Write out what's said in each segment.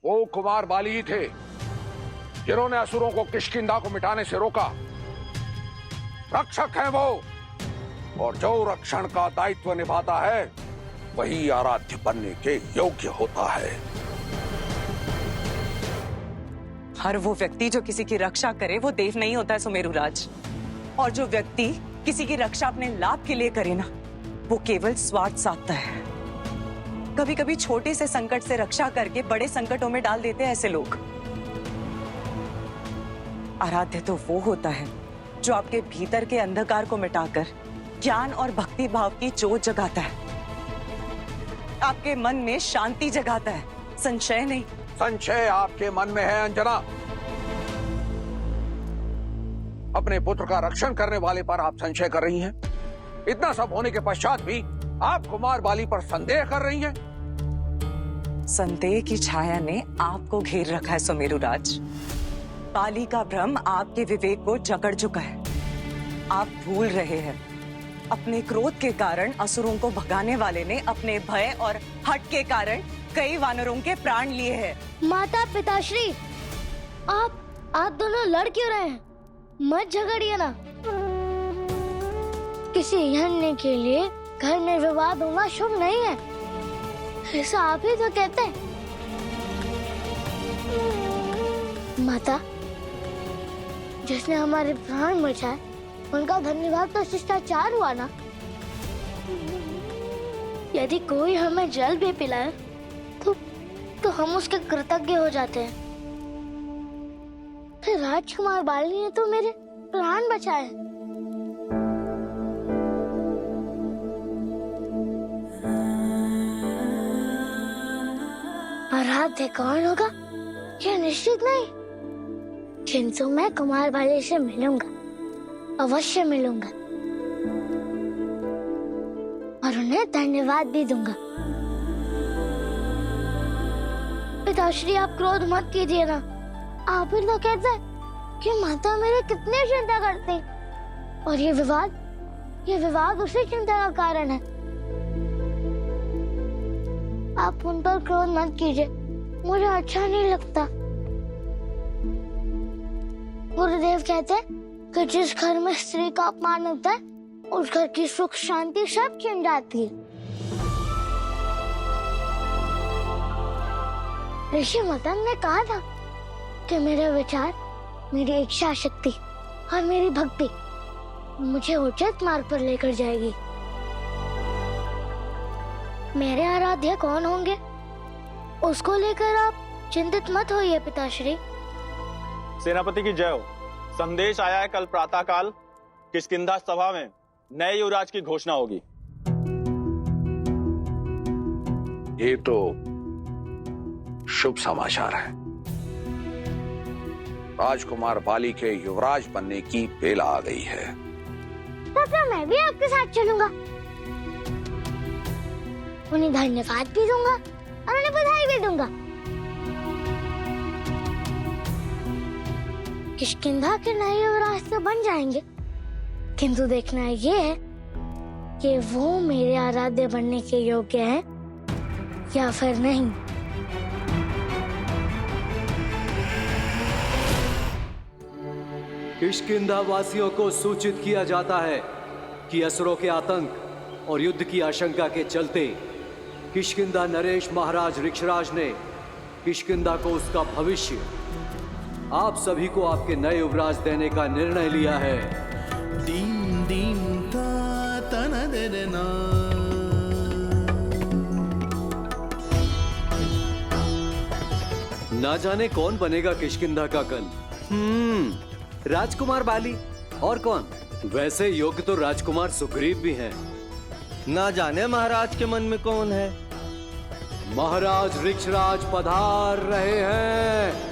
वो कुमार बाली ही थे जिन्होंने असुरों को किष्किंधा को मिटाने से रोका। रक्षक है वो, और जो रक्षण का दायित्व निभाता है वही आराध्य बनने के योग्य होता है। हर वो व्यक्ति जो किसी की रक्षा करे वो देव नहीं होता है सुमेरुराज। और जो व्यक्ति किसी की रक्षा अपने लाभ के लिए करे ना, वो केवल स्वार्थ साधता है। कभी कभी छोटे से संकट से रक्षा करके बड़े संकटों में डाल देते हैं ऐसे लोग। आराध्य तो वो होता है जो आपके भीतर के अंधकार को मिटाकर ज्ञान और भक्ति भाव की जोत जगाता है, आपके मन में शांति जगाता है, संशय नहीं। संशय आपके मन में है अंजना। अपने पुत्र का रक्षण करने वाले पर आप संशय कर रही हैं। इतना सब होने के पश्चात भी आप कुमार बाली पर संदेह कर रही हैं। संदेह की छाया ने आपको घेर रखा है सुमेरुराज। बाली का भ्रम आपके विवेक को जकड़ चुका है। आप भूल रहे हैं अपने क्रोध के कारण असुरों को भगाने वाले ने अपने भय और हट के कारण कई वानरों के प्राण लिए हैं। माता पिताश्री, आप दोनों लड़ क्यों रहे हैं? मत झगड़िए ना। किसी यज्ञ के लिए घर में विवाद होना शुभ नहीं है, ऐसा आप ही तो कहते हैं। माता, जिसने हमारे प्राण बचाए उनका धन्यवाद तो शिष्टाचार हुआ ना। यदि कोई हमें जल भी पिलाए तो हम उसके कृतज्ञ हो जाते हैं। फिर राजकुमार बाली ने तो मेरे प्राण बचाए। आराध्य कौन होगा यह निश्चित नहीं, किंतु मैं कुमार बाली से मिलूंगा, अवश्य मिलूंगा और उन्हें धन्यवाद भी दूंगा। पिताश्री, आप क्रोध मत कीजिए ना। आप ही तो कहते हैं कि माता मेरी कितनी चिंता करती, और ये विवाद उसी चिंता का कारण है। आप उन पर क्रोध मत कीजिए, मुझे अच्छा नहीं लगता। गुरुदेव कहते हैं कि जिस घर में स्त्री का अपमान होता है उस घर की सुख शांति सब छिन जाती है। ऋषि मतंग ने कहा था कि मेरे विचार, मेरी इच्छा शक्ति और मेरी भक्ति मुझे उचित मार्ग पर लेकर जाएगी। मेरे आराध्य कौन होंगे उसको लेकर आप चिंतित मत होइए पिताश्री। सेनापति की जय हो। संदेश आया है कल प्रातःकाल किष्किंधा सभा में नए युवराज की घोषणा होगी। ये तो शुभ समाचार है। राजकुमार बाली के युवराज बनने की बेला आ गई है। तो क्या मैं भी आपके साथ चलूंगा? उन्हें धन्यवाद भी दूंगा और उन्हें बधाई भी दूंगा। किष्किंधा के नए युवराज तो बन जाएंगे, किंतु देखना ये है कि वो मेरे आराध्य बनने के योग्य हैं या फिर नहीं। किष्किंधा वासियों को सूचित किया जाता है कि असुरों के आतंक और युद्ध की आशंका के चलते किष्किंधा नरेश महाराज ऋक्षराज ने किष्किंधा को उसका भविष्य आप सभी को आपके नए युवराज देने का निर्णय लिया है। दीन दीन ता तना देना। ना जाने कौन बनेगा किष्किंधा का कल। राजकुमार बाली, और कौन? वैसे योग्य तो राजकुमार सुग्रीव भी हैं। ना जाने महाराज के मन में कौन है। महाराज ऋक्षराज पधार रहे हैं।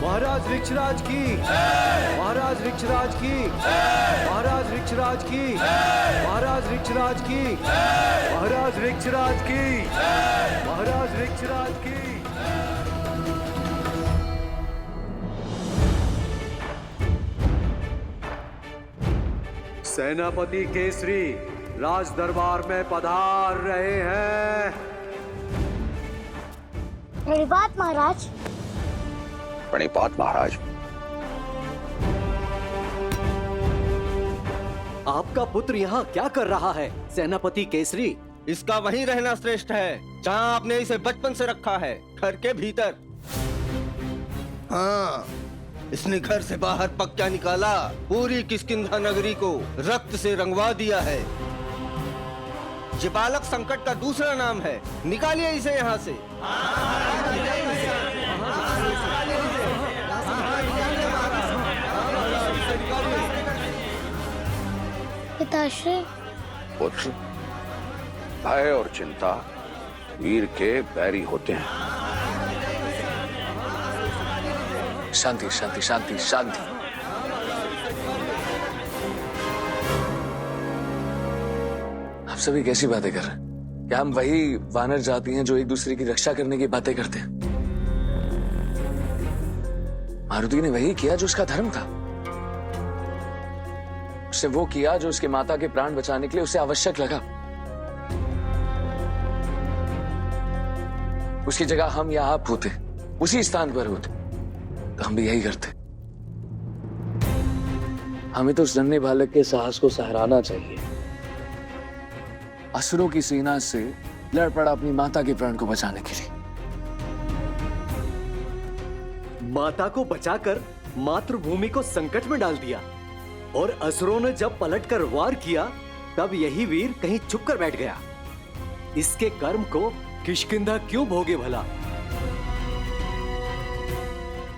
महाराज ऋक्षराज की, महाराज ऋक्षराज की, महाराज ऋक्षराज की, महाराज ऋक्षराज की, महाराज ऋक्षराज की, महाराज ऋक्षराज की। सेनापति केसरी राज दरबार में पधार रहे हैं। मेरी बात महाराज। प्रणिपात महाराज। आपका पुत्र यहाँ क्या कर रहा है सेनापति केसरी? इसका वहीं रहना श्रेष्ठ है जहाँ आपने इसे बचपन से रखा है, घर के भीतर। हाँ, इसने घर से बाहर पक क्या निकाला, पूरी किष्किंधा नगरी को रक्त से रंगवा दिया है। ये बालक संकट का दूसरा नाम है, निकालिए इसे यहाँ से। पिताश्री। पुत्र, भय और चिंता वीर के बैरी होते हैं। शांति शांति शांति शांति। आप सभी कैसी बातें कर रहे हैं? क्या हम वही वानर जाति हैं जो एक दूसरे की रक्षा करने की बातें करते हैं? मारुति ने वही किया जो उसका धर्म था। उसने वो किया जो उसके माता के प्राण बचाने के लिए उसे आवश्यक लगा। उसकी जगह हम या आप होते, उसी स्थान पर होते, तो हम भी यही करते। हमें तो उस नन्हे बालक के साहस को सराहना चाहिए। असुरों की सेना से लड़ पड़ा अपनी माता के प्राण को बचाने के लिए। माता को बचाकर मातृभूमि को संकट में डाल दिया, और असुरों ने जब पलटकर वार किया तब यही वीर कहीं छुप कर बैठ गया। इसके कर्म को किष्किंधा क्यों भोगे भला?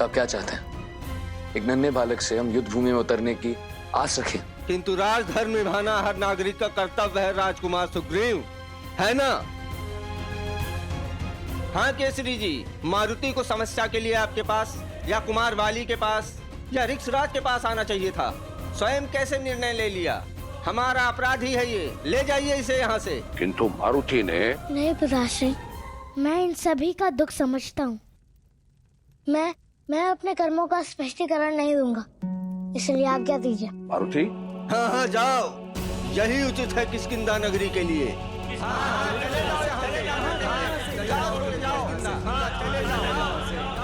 आप क्या चाहते हैं? एक नन्हे बालक से हम युद्ध भूमि में उतरने की आस रखें? किंतु राजधर्म निभाना हर नागरिक का कर्तव्य है राजकुमार सुग्रीव, है ना? हाँ केसरी जी, मारुति को समस्या के लिए आपके पास या कुमार वाली के पास या ऋक्षराज के पास आना चाहिए था। स्वयं कैसे निर्णय ले लिया? हमारा अपराध ही है ये, ले जाइए इसे यहाँ से। किंतु मारुति ने। नहीं पिताश्री, मैं इन सभी का दुख समझता हूँ। मैं अपने कर्मों का स्पष्टीकरण नहीं दूंगा, इसलिए आज्ञा दीजिए। मारुति। हाँ हाँ जाओ, यही उचित है किष्किंधा नगरी के लिए।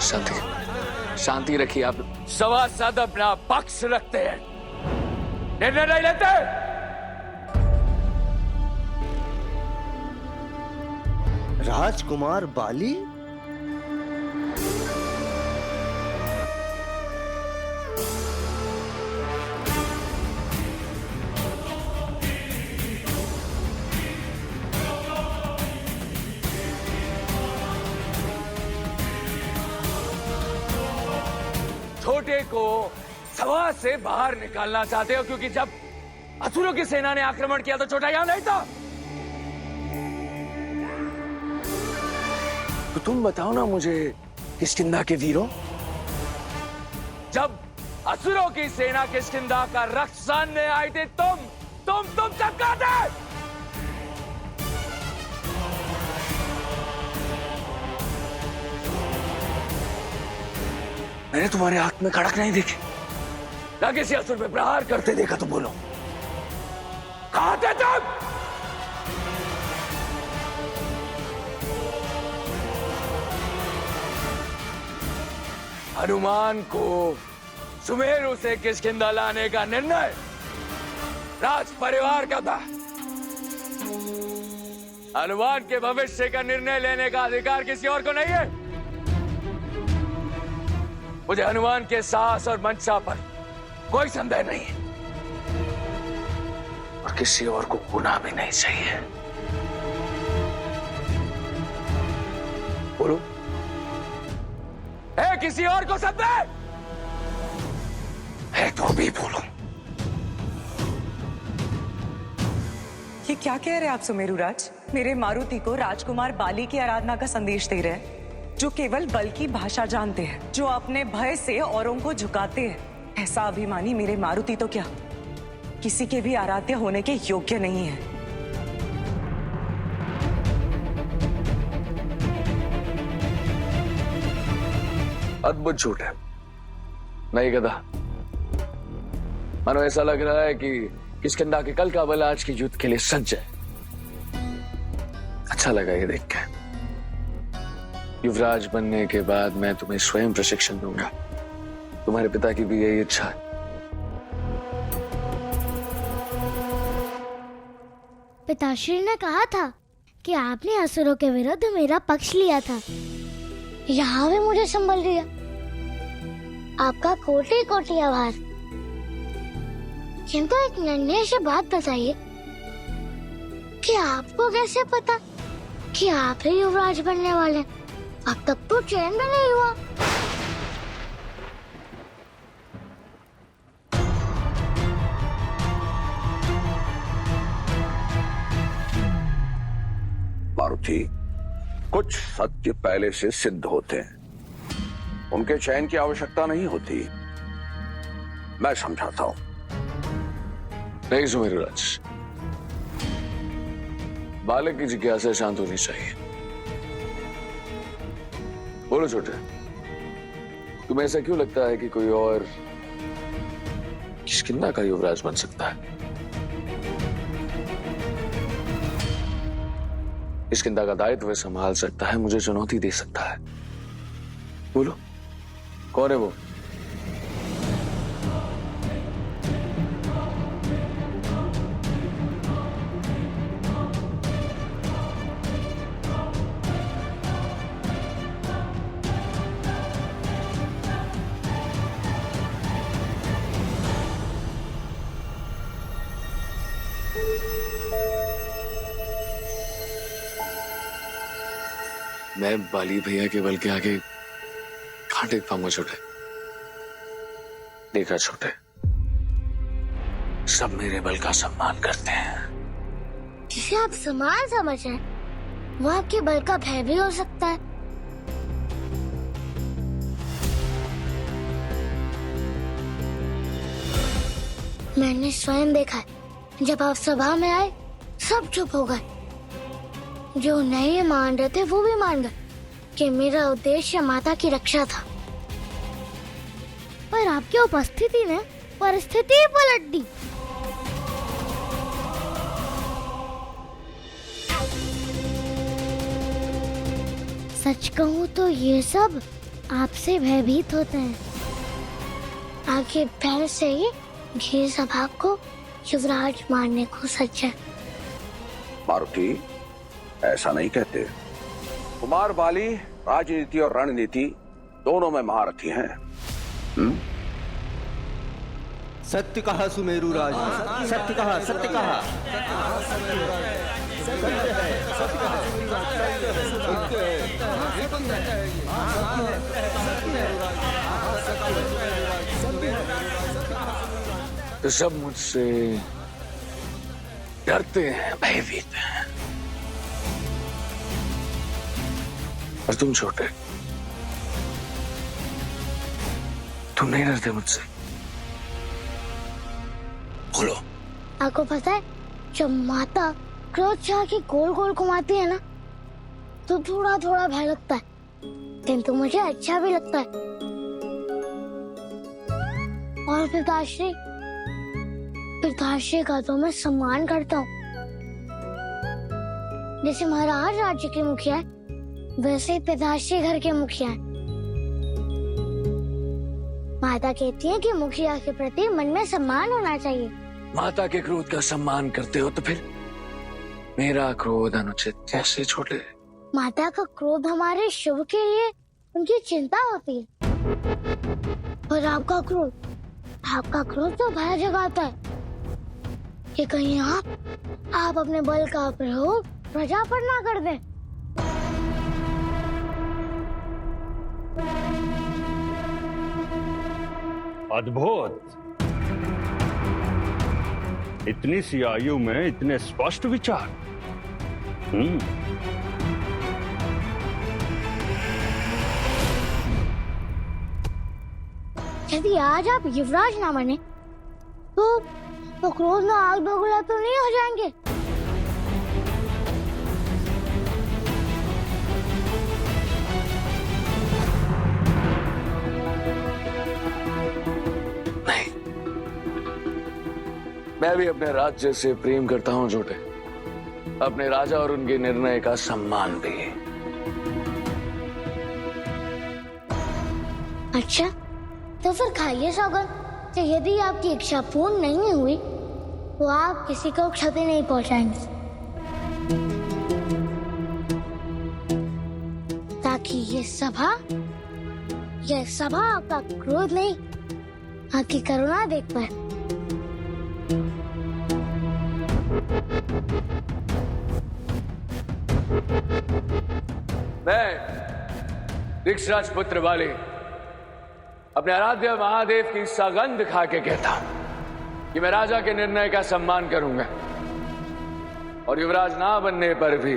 शांति शांति रखिए। आप सभासद अपना पक्ष रखते हैं, निर्णय नहीं लेते। राजकुमार बाली? छोटे को सभा से बाहर निकालना चाहते हो, क्योंकि जब असुरों की सेना ने आक्रमण किया तो छोटा यहां नहीं था। तो तुम बताओ ना मुझे किष्किंधा के वीरों, जब असुरों की सेना किष्किंधा का रक्त सानने आई थी, तुम सब कहां थे? मैंने तुम्हारे हाथ में खड़क नहीं देखी, ना किसी असुर पे प्रहार करते देखा। तो बोलो, कहां थे तुम? हनुमान को सुमेरु से किष्किंधा लाने का निर्णय राज परिवार का था। हनुमान के भविष्य का निर्णय लेने का अधिकार किसी और को नहीं है। मुझे हनुमान के साहस और मंशा पर कोई संदेह नहीं है, और किसी और को गुनाह भी नहीं चाहिए। बोलो, है किसी और को संदेह है तो भी बोलो। ये क्या कह रहे हैं आप सुमेरुराज? मेरे मारुति को राजकुमार बाली की आराधना का संदेश दे रहे हैं, जो केवल बल की भाषा जानते हैं, जो अपने भय से औरों को झुकाते हैं। ऐसा अभिमानी मेरे मारुति तो क्या किसी के भी आराध्य होने के योग्य नहीं है। अद्भुत झूठ है। नहीं गधा, मानो ऐसा लग रहा है कि किष्किंधा के कल का बल आज के युद्ध के लिए सज्ज है। अच्छा लगा ये देख के। युवराज बनने के बाद मैं तुम्हें स्वयं प्रशिक्षण दूंगा। तुम्हारे पिता की भी यही इच्छा है। पिताश्री ने कहा था कि आपने असुरों के विरुद्ध मेरा पक्ष लिया था, यहाँ भी मुझे संभल लिया। आपका कोटि कोटि आभार। किंतु एक नन्हे से बात बताइए कि आपको कैसे पता कि आप ही युवराज बनने वाले? अब तक तो चैन में नहीं हुआ। मारुति, कुछ सत्य पहले से सिद्ध होते हैं, उनके चयन की आवश्यकता नहीं होती। मैं समझाता हूं। नहीं सुमेरुराज, बालक की जिज्ञासा शांत होनी चाहिए। बोलो छोटे, तुम्हें ऐसा क्यों लगता है कि कोई और किष्किंधा का युवराज बन सकता है? किष्किंधा का दायित्व संभाल सकता है, मुझे चुनौती दे सकता है। बोलो, कौन है वो? मैं बाली भैया के बल के आगे कहां टेक पाऊंगा छोटे? देखा छोटे, सब मेरे बल का सम्मान करते हैं। जिसे आप सम्मान समझ रहे हैं, वो आपके बल का भय भी हो सकता है। मैंने स्वयं देखा है, जब आप सभा में आए सब चुप हो गए। जो नहीं मान रहे थे वो भी मान गए कि मेरा उद्देश्य माता की रक्षा था। पर आपकी उपस्थिति ने परिस्थिति ही पलट दी। सच कहूँ तो ये सब आपसे भयभीत होते हैं। आपके भय से ही घी सभा को युवराज मारने को सच है। मारुति, ऐसा नहीं कहते। कुमार बाली राजनीति और रणनीति दोनों में महारथी हैं। सत्य कहा सुमेरुराज, सत्य कहा, सत्य कहा। तो सब मुझसे डरते हैं, भयभीत हैं। और तुम छोटे, तुम नहीं डरते मुझसे? बोलो। आपको पता है, जब माता क्रोध से आके गोल गोल घुमाती है ना, तो थोड़ा थोड़ा भय लगता है, किंतु मुझे अच्छा भी लगता है। और पिताश्री का तो मैं सम्मान करता हूँ। जैसे महाराज राज्य के मुखिया है, वैसे ही पिताश्री घर के मुखिया हैं। माता कहती है कि मुखिया के प्रति मन में सम्मान होना चाहिए। माता के क्रोध का सम्मान करते हो तो फिर मेरा क्रोध अनुचित कैसे छोटे? माता का क्रोध हमारे शुभ के लिए उनकी चिंता होती है। और आपका क्रोध तो भय जगाता है कि कहीं आप अपने बल का प्रयोग प्रजा पर ना कर दें। अद्भुत! इतनी सी आयु में इतने स्पष्ट विचार। यदि आज आप युवराज ना बने तो क्रोध में आग बबूला तो नहीं हो जाएंगे? नहीं, मैं भी अपने राज्य से प्रेम करता हूं छोटे, अपने राजा और उनके निर्णय का सम्मान भी। अच्छा, तो फिर खाइए सौगंध कि यदि आपकी इच्छा पूर्ण नहीं हुई तो आप किसी को क्षति नहीं पहुंचाएंगे, ताकि ये सभा आपका क्रोध नहीं, आपकी करुणा देख पाए। मैं ऋक्षराज पुत्र वाले अपने आराध्य महादेव की सौगंध खा के कहता हूं कि मैं राजा के निर्णय का सम्मान करूंगा और युवराज ना बनने पर भी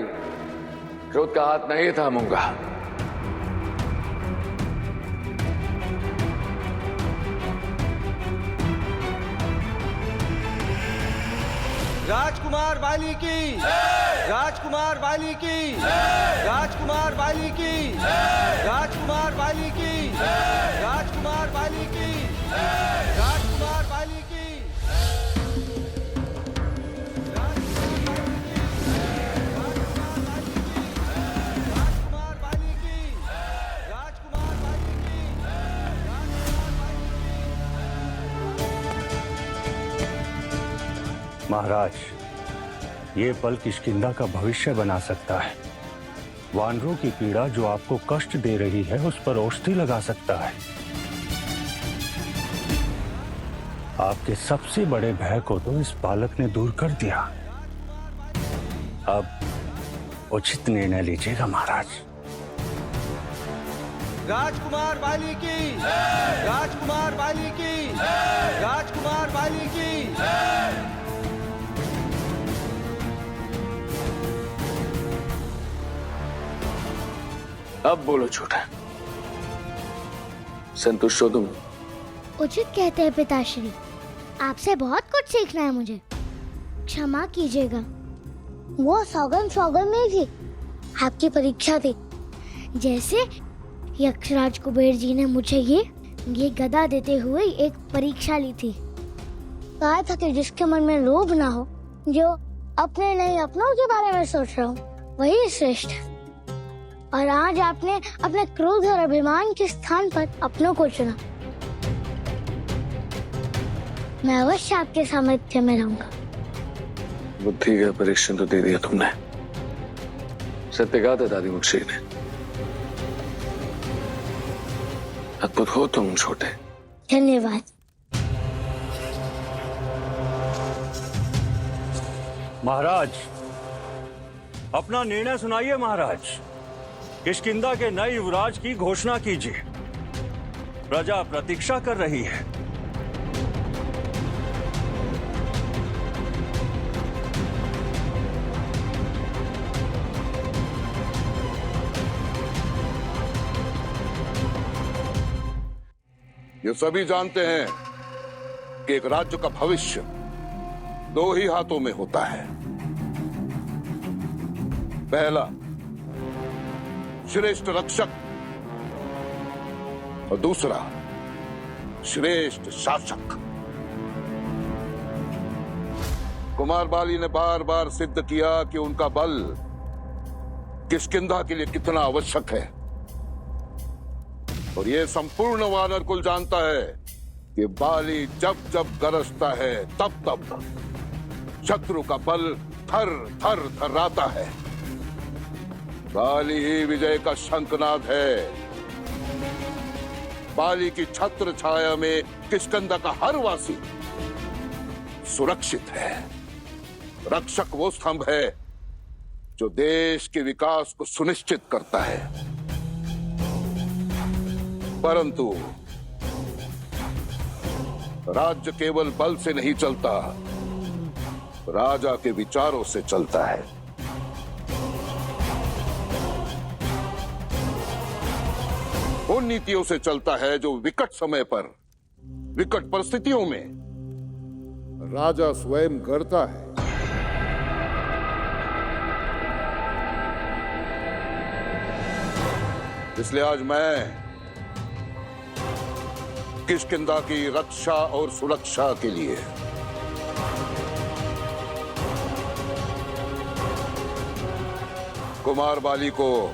क्रोध का हाथ नहीं थामूंगा। राजकुमार बाली की, राजकुमार बाली की, राजकुमार बाली की, राजकुमार बाली की, राजकुमार बाली की, राजकुमार बाली की, राजकुमार बाली की, राजकुमार बाली की, महाराज, ये पल किष्किंधा का भविष्य बना सकता है। वानरों की पीड़ा जो आपको कष्ट दे रही है उस पर औषधि लगा सकता है। आपके सबसे बड़े भय को तो इस बालक ने दूर कर दिया। अब उचित निर्णय लीजिएगा महाराज। राजकुमार बाली की, राजकुमार बाली की, राजकुमार बाली की। अब बोलो छोटा, संतुष्ट हो तुम? उचित कहते हैं पिताश्री, आपसे बहुत कुछ सीखना है मुझे, क्षमा कीजिएगा। वो सौगंध नहीं थी, आपकी परीक्षा थी। जैसे यक्षराज कुबेर जी ने मुझे ये गदा देते हुए एक परीक्षा ली थी। कहा था कि जिसके मन में लोभ ना हो, जो अपने नहीं अपनों के बारे में सोच रहा हूँ, वही श्रेष्ठ है। और आज आपने अपने क्रोध और अभिमान के स्थान पर अपनों को चुना। मैं अवश्य आपके सामर्थ्य में रहूंगा। बुद्धि का परीक्षण तो दे दिया तुमने। सत्य कहा था दादी मुक्षी ने। अद्भुत हो तुम छोटे। धन्यवाद। महाराज, अपना निर्णय सुनाइए महाराज। किष्किंधा के नए युवराज की घोषणा कीजिए। प्रजा प्रतीक्षा कर रही है। ये सभी जानते हैं कि एक राज्य का भविष्य दो ही हाथों में होता है। पहला, श्रेष्ठ रक्षक, और दूसरा श्रेष्ठ शासक। कुमार बाली ने बार बार सिद्ध किया कि उनका बल किष्किंधा के लिए कितना आवश्यक है, और यह संपूर्ण वानर कुल जानता है कि बाली जब जब गरजता है तब तब शत्रु का बल थर थर थर्राता है। बाली ही विजय का शंखनाद है। बाली की छत्र छाया में किष्किंधा का हर वासी सुरक्षित है। रक्षक वो स्तंभ है जो देश के विकास को सुनिश्चित करता है। परंतु राज्य केवल बल से नहीं चलता, राजा के विचारों से चलता है। उन नीतियों से चलता है जो विकट समय पर, विकट परिस्थितियों में राजा स्वयं गढ़ता है। इसलिए आज मैं किष्किंधा की रक्षा और सुरक्षा के लिए कुमार बाली को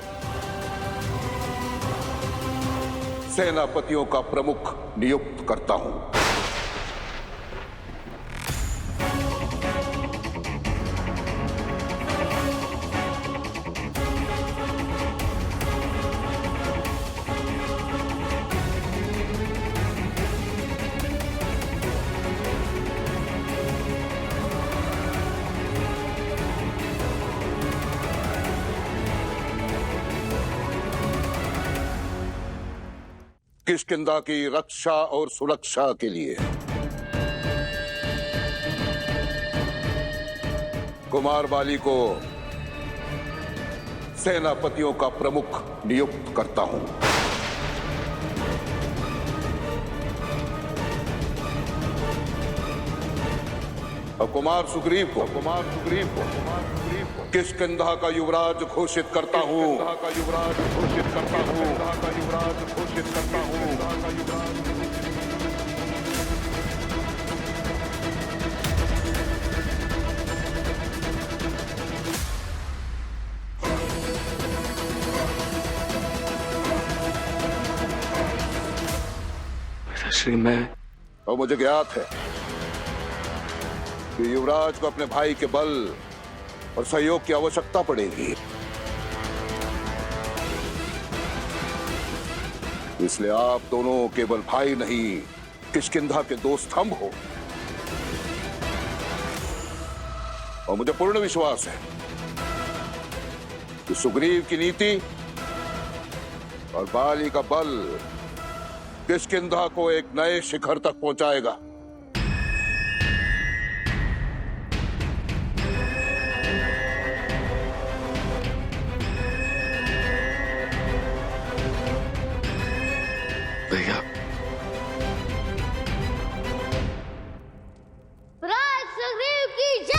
सेनापतियों का प्रमुख नियुक्त करता हूं। किष्किंधा की रक्षा और सुरक्षा के लिए कुमार बाली को सेनापतियों का प्रमुख नियुक्त करता हूं। और कुमार सुग्रीव को किष्किंधा का युवराज घोषित करता हूं। श्री मैं और मुझे ज्ञात है कि युवराज को अपने भाई के बल और सहयोग की आवश्यकता पड़ेगी, इसलिए आप दोनों केवल भाई नहीं, किष्किंधा के दो स्तंभ हो। और मुझे पूर्ण विश्वास है कि सुग्रीव की नीति और बाली का बल किष्किंधा को एक नए शिखर तक पहुंचाएगा। भैया राज सुग्रीव की जय।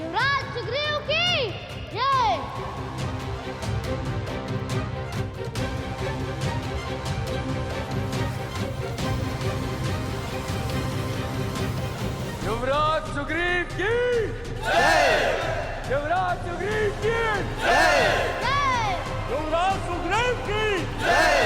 युवराज सुग्रीव की जय। युवराज सुग्रीव की युवराज सुग्रीव की जय। युवराज सुग्रीव की जय।